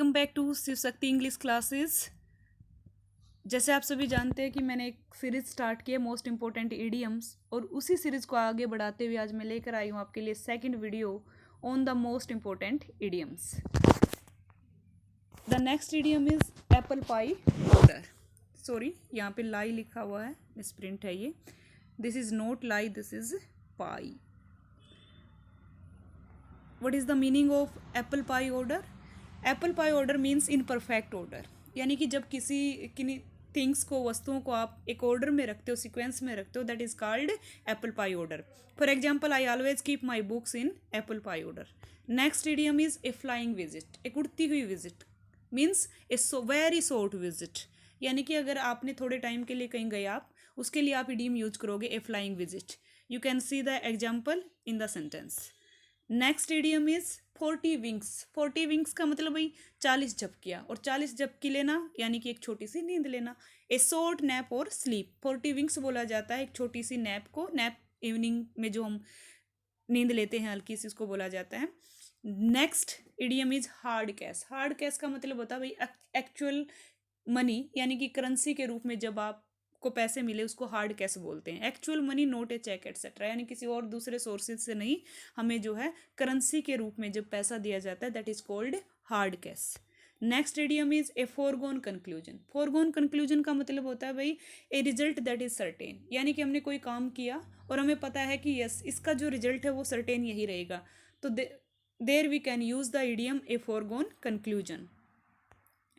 Welcome back to Shiv Shakti English classes. जैसे आप सभी जानते हैं कि मैंने एक सीरीज स्टार्ट की है मोस्ट इम्पोर्टेंट इडियम्स, और उसी सीरीज को आगे बढ़ाते हुए आज मैं लेकर आई हूँ आपके लिए second video on the most important idioms. The next idiom is apple pie order. Sorry, यहाँ पे लाई लिखा हुआ है, मिसप्रिंट है ये। This is not lie, this is pi. What is the meaning of apple pie order? Apple pie order means in perfect order, यानी कि जब किसी थिंग्स को, वस्तुओं को आप एक ऑर्डर में रखते हो, सीक्वेंस में रखते हो, that is called apple pie order. For example, I always keep my books in apple pie order. Next idiom is A flying visit, एक उड़ती हुई visit means a very short visit, यानी कि अगर आपने थोड़े टाइम के लिए कहीं गए आप, उसके लिए आप इडियम यूज करोगे a flying visit. You can see the example in the sentence. Next idiom is 40 wings. 40 wings का मतलब भाई 40 झपकियाँ, और 40 झपकी लेना यानी कि एक छोटी सी नींद लेना। ए शॉर्ट नैप और स्लीप, 40 विंग्स बोला जाता है एक छोटी सी नैप को। नैप इवनिंग में जो हम नींद लेते हैं हल्की सी, उसको बोला जाता है। Next idiom is hard cash. Hard cash का मतलब होता है भाई एक्चुअल मनी, यानी कि करेंसी के रूप में जब आप को पैसे मिले उसको हार्ड कैश बोलते हैं। एक्चुअल मनी, नोट ए चेक एटसेट्रा, यानी किसी और दूसरे सोर्सेज से नहीं, हमें जो है करेंसी के रूप में जब पैसा दिया जाता है, that is called hard cash. Next idiom is a foregone conclusion. Foregone conclusion का मतलब होता है भाई a result that is certain, यानी कि हमने कोई काम किया और हमें पता है कि यस, इसका जो रिजल्ट है वो सर्टेन यही रहेगा, तो there we can use the idiom a foregone conclusion.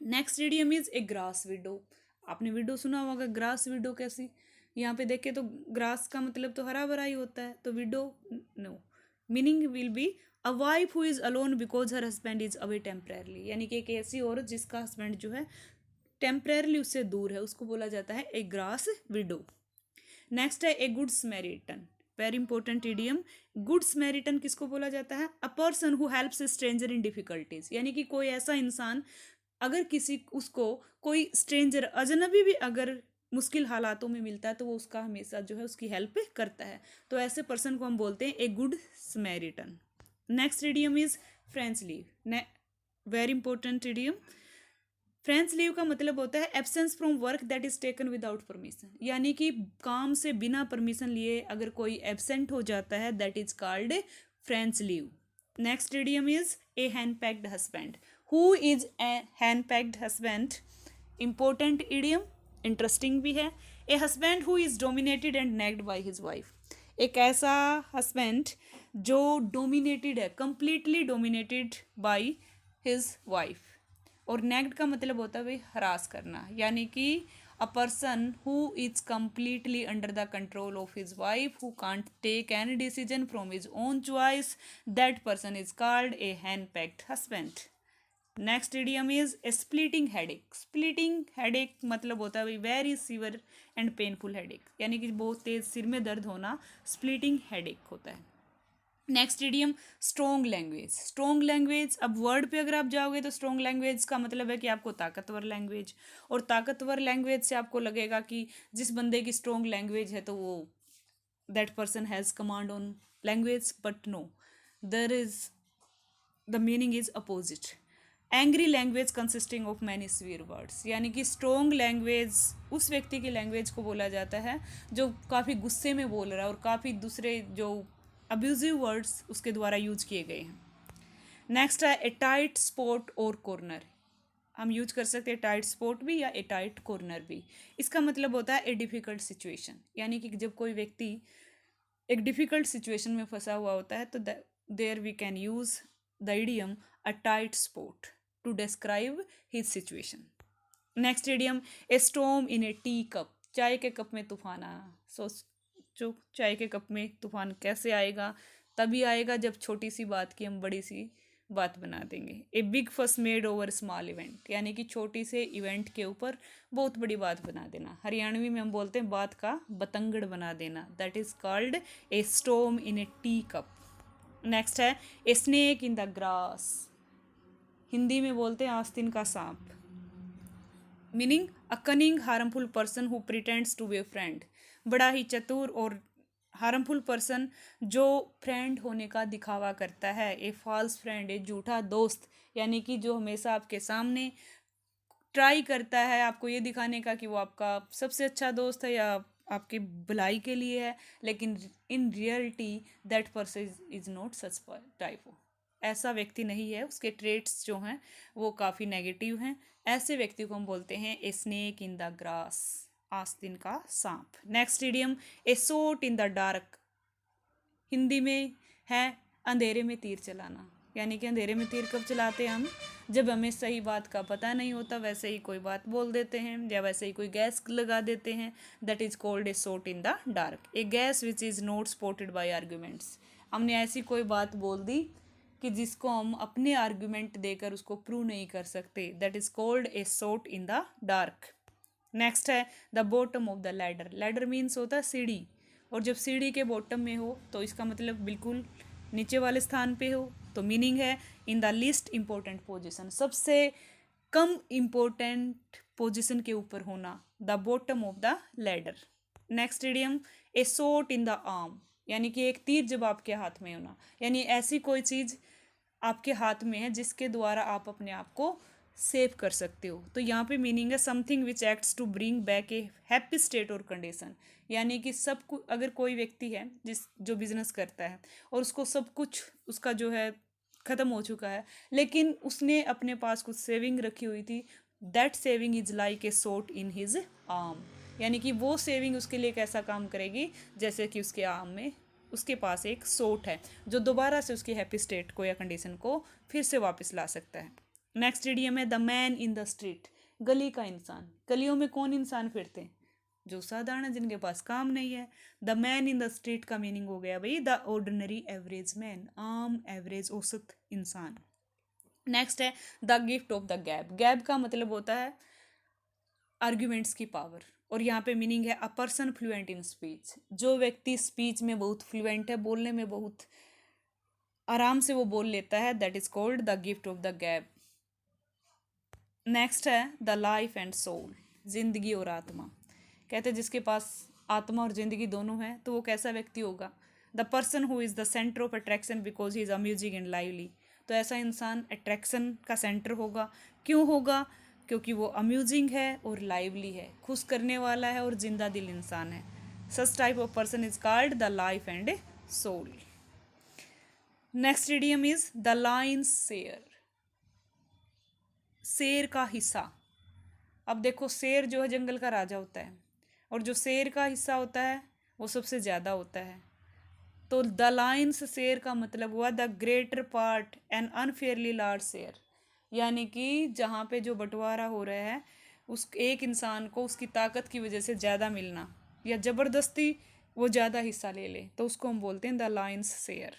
Next idiom is a grass widow. आपने विडो सुना होगा, ग्रास विडो कैसी? यहाँ पे देखे तो ग्रास का मतलब तो हरा भरा ही होता है, तो widow no, meaning will be a wife who is alone because her husband is away temporarily, यानी कि एक ऐसी औरत जिसका हस्बैंड जो है टेम्परेरली उससे दूर है, उसको बोला जाता है ए ग्रास विडो। नेक्स्ट है a good Samaritan, very important idiom. Good Samaritan किसको बोला जाता है? A person who helps a stranger in difficulties, यानी कि कोई ऐसा इंसान अगर किसी उसको कोई स्ट्रेंजर, अजनबी भी अगर मुश्किल हालातों में मिलता है तो वो उसका हमेशा जो है उसकी हेल्प करता है, तो ऐसे पर्सन को हम बोलते हैं a good Samaritan. Next idiom is French leave, very important idiom. French leave का मतलब होता है absence from work that is taken without permission, यानी कि काम से बिना परमिशन लिए अगर कोई एब्सेंट हो जाता है, that is called French leave. Next idiom is a hand packed husband. Who is a hand packed husband? Important idiom, interesting भी है। A husband who is dominated and nagged by his wife, एक ऐसा husband जो dominated है, completely dominated by his wife. और nagged का मतलब होता है भाई हरास करना, यानी कि a person who is completely under the control of his wife, who can't take any decision from his own choice, that person is called a hand packed husband. Next idiom is a splitting headache. Splitting headache मतलब होता है भाई very severe and painful headache, यानी कि बहुत तेज सिर में दर्द होना स्प्लिटिंग हेडेक होता है। Next idiom strong language. Strong language, अब वर्ड पे अगर आप जाओगे तो स्ट्रॉन्ग लैंग्वेज का मतलब है कि आपको ताकतवर लैंग्वेज, और ताकतवर लैंग्वेज से आपको लगेगा कि जिस बंदे की स्ट्रॉन्ग लैंग्वेज है तो वो that person has command on language, but no, there is the meaning is opposite. Angry language consisting of many swear words, यानी कि स्ट्रॉन्ग लैंग्वेज उस व्यक्ति की लैंग्वेज को बोला जाता है जो काफ़ी गुस्से में बोल रहा है और काफ़ी दूसरे जो अब्यूजिव वर्ड्स उसके द्वारा यूज किए गए हैं। नेक्स्ट है ए टाइट स्पॉट और कॉर्नर। हम यूज कर सकते हैं टाइट स्पॉट भी या ए टाइट कॉर्नर भी। इसका मतलब होता है ए डिफ़िकल्ट सिचुएशन, यानी कि जब कोई व्यक्ति एक डिफ़िकल्ट सिचुएशन में फंसा हुआ होता है तो there we can use the idiom a tight spot to describe his situation. Next idiom a storm in a tea cup. चाय के कप में तूफान आना। जो चाय के कप में तूफान कैसे आएगा? तभी आएगा जब छोटी सी बात की हम बड़ी सी बात बना देंगे। ए बिग फस मेड ओवर स्मॉल इवेंट, यानी कि छोटी से इवेंट के ऊपर बहुत बड़ी बात बना देना। हरियाणवी में हम बोलते हैं बात का बतंगड़ बना देना, that is called a storm in a tea cup. Next है a snake in the grass. Hindi में बोलते हैं आस्तीन का सांप, meaning a cunning harmful person who pretends to be a friend. बड़ा ही चतुर और हार्मफुल पर्सन जो फ्रेंड होने का दिखावा करता है, ए फॉल्स फ्रेंड, एक झूठा दोस्त, यानी कि जो हमेशा आपके सामने ट्राई करता है आपको ये दिखाने का कि वो आपका सबसे अच्छा दोस्त है या आपकी भलाई के लिए है, लेकिन in reality that person is not such type of, ऐसा व्यक्ति नहीं है, उसके ट्रेट्स जो हैं वो काफ़ी नेगेटिव हैं। ऐसे व्यक्ति को हम बोलते हैं a snake in the grass, आस्तीन का सांप। Next idiom, a shot in the dark, Hindi में है अंधेरे में तीर चलाना, यानी कि अंधेरे में तीर कब चलाते हैं हम, जब हमें सही बात का पता नहीं होता, वैसे ही कोई बात बोल देते हैं या वैसे ही कोई गैस लगा देते हैं, that is called a shot in the dark, A gas which is not supported by arguments. हमने ऐसी कोई बात बोल दी कि जिसको हम अपने आर्ग्यूमेंट देकर उसको प्रूव नहीं कर सकते, that is called a shot in the dark. Next है the bottom of the ladder, ladder means होता है सीढ़ी, और जब सीढ़ी के बॉटम में हो तो इसका मतलब बिल्कुल नीचे वाले स्थान पे हो, तो मीनिंग है in the least important position, सबसे कम इम्पोर्टेंट पोजिशन के ऊपर होना, the bottom of the ladder. Next idiom, A shot in the arm, यानी कि एक तीर जब आपके हाथ में होना, यानी ऐसी कोई चीज़ आपके हाथ में है जिसके द्वारा आप अपने आप को सेव कर सकते हो, तो यहाँ पे मीनिंग है something which acts to bring back a happy state और कंडीशन, यानी कि सब कुछ, अगर कोई व्यक्ति है जो बिजनेस करता है और उसको सब कुछ उसका जो है ख़त्म हो चुका है, लेकिन उसने अपने पास कुछ सेविंग रखी हुई थी, that saving is like a shot in his arm, यानी कि वो सेविंग उसके लिए कैसा काम करेगी, जैसे कि उसके आर्म में उसके पास एक शॉट है जो दोबारा से उसकी हैप्पी स्टेट को या कंडीशन को फिर से वापस ला सकता है। नेक्स्ट इडियम है the man in the street, गली का इंसान, गलियों में कौन इंसान फिरते हैं, जो साधारण है, जिनके पास काम नहीं है। The man in the street का मीनिंग हो गया भाई द ऑर्डिनरी एवरेज मैन, आम एवरेज औसत इंसान। नेक्स्ट है the gift of the gap, gap का मतलब होता है आर्ग्यूमेंट्स की पावर, और यहाँ पे मीनिंग है a person fluent in speech, जो व्यक्ति स्पीच में बहुत फ्लुएंट है, बोलने में बहुत आराम से वो बोल लेता है, that is called the gift of the gap. Next है द लाइफ एंड सोल, जिंदगी और आत्मा, कहते हैं जिसके पास आत्मा और जिंदगी दोनों है तो वो कैसा व्यक्ति होगा, the person who is the centre of attraction because he is amusing and lively, तो ऐसा इंसान अट्रैक्शन का सेंटर होगा, क्यों होगा, क्योंकि वो अम्यूजिंग है और लाइवली है, खुश करने वाला है और जिंदा दिल इंसान है, such type of person is called the life and soul. Next idiom is the lion's share, शेर का हिस्सा। अब देखो शेर जो है जंगल का राजा होता है, और जो शेर का हिस्सा होता है वो सबसे ज़्यादा होता है, तो द लायंस शेर का मतलब हुआ the greater part and unfairly large share, यानी कि जहाँ पे जो बंटवारा हो रहा है उस एक इंसान को उसकी ताकत की वजह से ज़्यादा मिलना या ज़बरदस्ती वो ज़्यादा हिस्सा ले ले, तो उसको हम बोलते हैं द लायंस शेयर।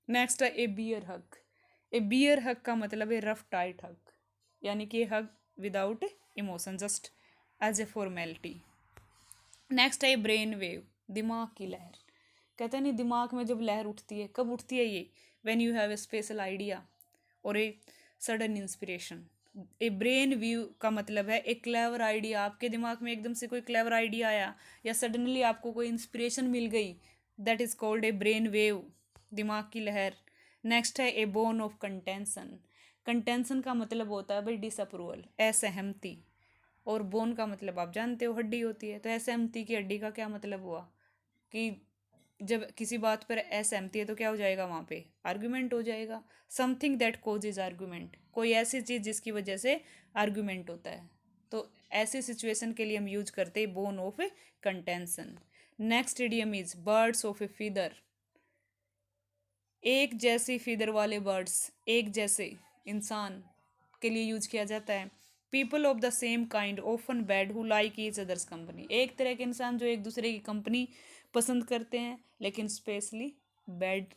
नेक्स्ट है ए बियर हग, ए बियर हग का मतलब है रफ टाइट हग, यानी कि hug without emotion, just as a formality. Next है ब्रेन वेव, दिमाग की लहर, कहते हैं नहीं दिमाग में जब लहर उठती है, कब उठती है ये, when you have a special idea और a sudden inspiration. A brain view का मतलब है एक क्लेवर आइडिया, आपके दिमाग में एकदम से कोई क्लेवर आइडिया आया या सडनली आपको कोई इंस्पिरेशन मिल गई, that is called A brain wave, दिमाग की लहर। नेक्स्ट है ए बोन ऑफ कंटेंशन, कंटेंशन का मतलब होता है भाई डिसअप्रूवल, असहमति, और बोन का मतलब आप जानते हो हड्डी होती है, तो असहमति की हड्डी का क्या मतलब हुआ कि जब किसी बात पर असहमति है तो क्या हो जाएगा, वहाँ पे आर्गुमेंट हो जाएगा, समथिंग दैट कोजेज आर्गुमेंट, कोई ऐसी चीज़ जिसकी वजह से आर्गुमेंट होता है, तो ऐसी सिचुएशन के लिए हम यूज करते हैं bone of A contention. Next idiom is birds of A feather, एक जैसी फीदर वाले बर्ड्स, एक जैसे इंसान के लिए यूज किया जाता है। People of the same kind often bad who like each others company, एक तरह के इंसान जो एक दूसरे की कंपनी पसंद करते हैं, लेकिन स्पेशली बैड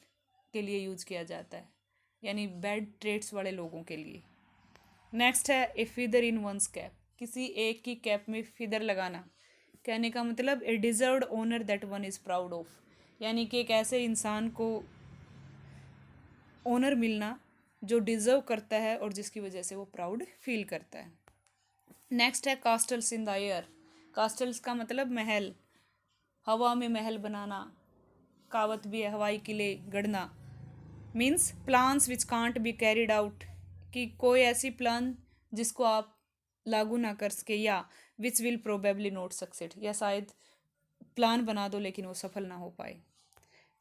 के लिए यूज किया जाता है, यानी बैड ट्रेट्स वाले लोगों के लिए। नेक्स्ट है ए फीदर इन वंस कैप, किसी एक की कैप में फीदर लगाना, कहने का मतलब a deserved honour that one is proud of, यानी कि एक ऐसे इंसान को ऑनर मिलना जो डिज़र्व करता है और जिसकी वजह से वो प्राउड फील करता है। नेक्स्ट है कास्टल्स इन द एयर, कास्टल्स का मतलब महल, हवा में महल बनाना, कहावत भी है, हवाई किले गढ़ना means plans which can't be carried out, कि कोई ऐसी प्लान जिसको आप लागू ना कर सके, या which will probably not succeed, या शायद प्लान बना दो लेकिन वो सफल ना हो पाए।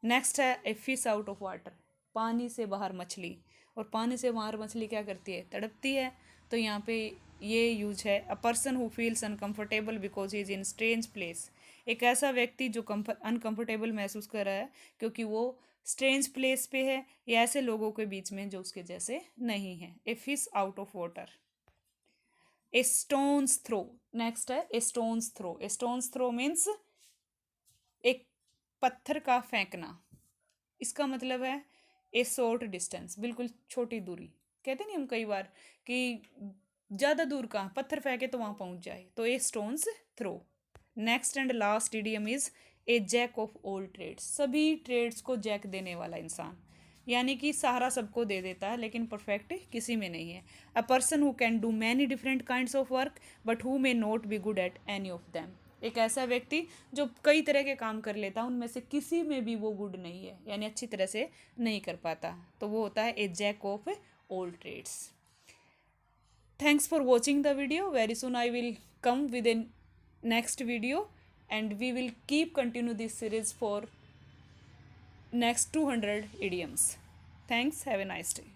नेक्स्ट है a fish out of water, पानी से बाहर मछली। और पानी से बाहर मछली क्या करती है? तड़पती है। तो यहाँ पे ये यूज है a person who feels uncomfortable because he is in strange place, एक ऐसा व्यक्ति जो अनकम्फर्टेबल महसूस कर रहा है क्योंकि वो स्ट्रेंज प्लेस पे है, या ऐसे लोगों के बीच में जो उसके जैसे नहीं है। A fish out of water. A stone's throw, next है a stone's throw. A stone's throw means एक पत्थर का फेंकना। इसका मतलब है ए शॉर्ट डिस्टेंस, बिल्कुल छोटी दूरी। कहते नहीं हम कई बार कि ज़्यादा दूर कहाँ पत्थर फेंके तो वहाँ पहुँच जाए, तो a stone's throw. Next and last idiom is a jack of all trades, सभी ट्रेड्स को जैक देने वाला इंसान, यानी कि सहारा सबको दे देता है लेकिन परफेक्ट किसी में नहीं है। A person who can do many different kinds of work but who may not be good at any of them, एक ऐसा व्यक्ति जो कई तरह के काम कर लेता है, उनमें से किसी में भी वो गुड नहीं है, यानी अच्छी तरह से नहीं कर पाता, तो वो होता है a jack of all trades. Thanks for watching the video. Very soon I will come with a next video, and we will keep continue this series for next 200 idioms. Thanks. Have a nice day.